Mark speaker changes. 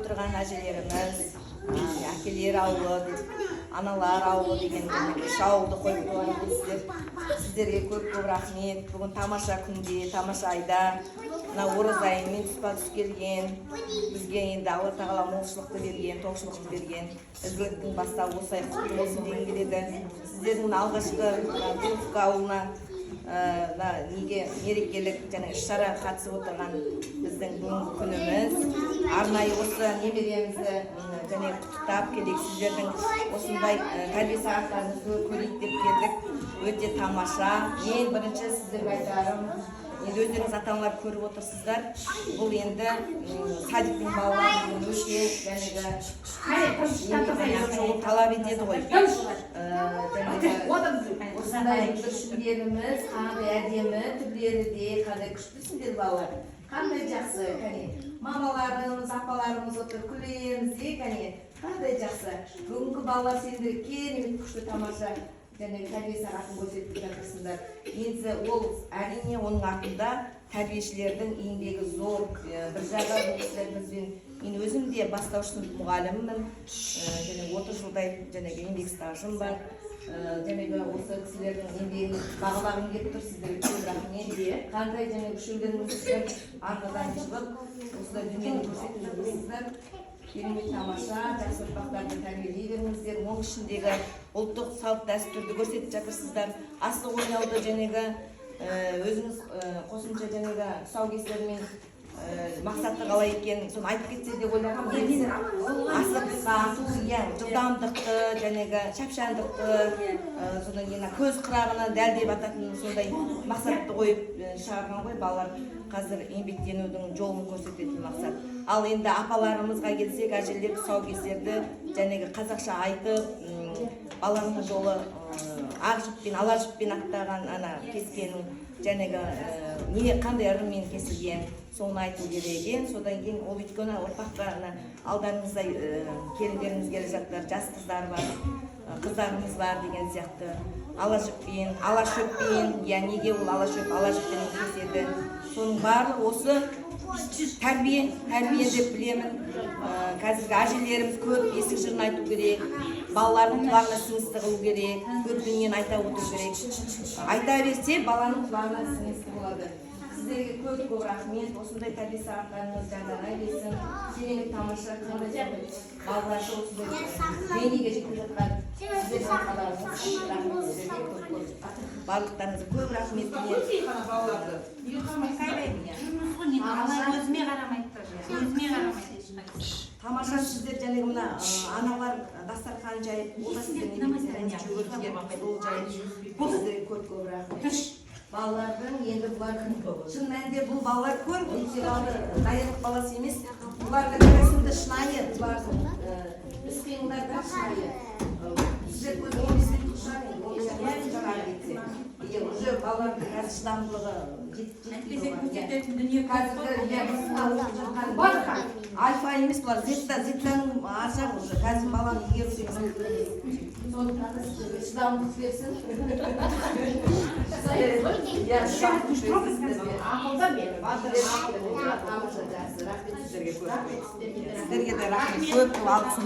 Speaker 1: отырған әжелерimiz, әкелер ауылы, аналар ауылы деген шауылды қойып қойған екенсіздер. Сіздерге көп рахмет. Бүгін тамаша күнде, тамаша айда, мына ораза айымен тұспа-тұс келген, бізге енді Алла тағала молшылықты берген, тоқшылықты берген, ізгіліктің бастауы осылай құтты болсын деген келеді. Сіздердің алғашқы Гурьевка ауылына неге мерекелік және іс-шара қатысып отырған біздің бүгінгі күніміз. Арнайы осы немеремізді және құттықтап келейік. Сіздердің осындай тәрбие сағаттарыңызды көрейік деп келдік. Өте тамаша. Ең бірінші сіздерге айтарым, енді өздеріңіз ата-аналар көріп отырсыздар. Бұл енді садиктің балаларының өше және талап етеді ғой. Осындай бүршіндеріміз қандай әдемі, түрлері де қандай күштісіңдер балалар. Қандай жақсы, мамаларымыз, апаларымыз отыр, күлеміз де, қандай жақсы. Бүгінгі балалар сендер керемет күшті тамаша және тәрбие сағатын көрсетіп жатырсыңдар. Енді ол әрине оның артында тәрбиешілердің еңбегі зор. Бір жағы бұл кісілерімізбен мен өзім де бастауыш сынып мұғалімімін. Және 30 жылдай еңбек стажым бар. Және осы кісілердің еңбегін бағалағым келіп тұр. Сіздерге көп рахмет. Қандай үшеулеріңіз арқадан шығып осылай дүниені көрсетіп жүрсіздер. Керемет тамаша, жақсы ұрпақтарды тәрбиелей беріңіздер. Оның ішіндегі ұлттық салт дәстүрді көрсетіп жатырсыздар. Асық ойнауды өзіңіз қосымша тұсаукесермен мақсаты қалай екен, соны айтып кетсе деп ойлағам. Асыққа, жылдамдықты, шапшаңдықты, көз қырағына дәлдеп ататын сондай мақсатты қойып шығарған ғой. Балалар қазір еңбектенудің жолын көрсететін мақсат. Ал енді апаларымызға келсек, әжелер тұсаукесерді қазақша айтып, баланың жолы ақ жіппен, ала жіппен аттаған кескеннің қандай ырыммен кесілген, соны айту керек. Содан кейін ол өйткені ұрпаққа алдарыңызда келіндеріңіз келе жатыр, жас қыздар бар, қыздарымыз бар деген сияқты. Ала жіппен, ала шөппен, неге ол ала шөп, ала жіппен кеседі. Соның барлығы осы тәрбие деп білемін. Қазіргі әжелеріміз көп есік жырын айту керек, балалардың құлағына сіңісті қылу керек, көп дүниені айта отыру керек. Айта берсе, баланың құлағына сіңісті болады. Сіздерге көп рахмет. Осындай тәрбие сағаттарыңыз жандана келсін. Керемет тамаша балаларды осындай бейнеге жетіп жатқан барлықтарыңызға көп рахмет. Тамаша сіздер мына аналар дастархан жайып, ол да сіздерге көп рахмет. Балалардың енді бұлардың шын мәнінде бұл балалар көр, даярлық баласы емес, бұлардың кәсімді шынайы, бұлардың іс-қимылдар да шынайы. Сіздер көзі 15-тен тұқшар, 15-тен жаңағы кетсе. Уже балалардың қазір шыдамдылығы жетті. Қазіргі альфа емес бұлар, зеттаның аржақ уже, қазір баланы егеру шыдамдылық берсін. Сіздерге де рахмет көп, алғысын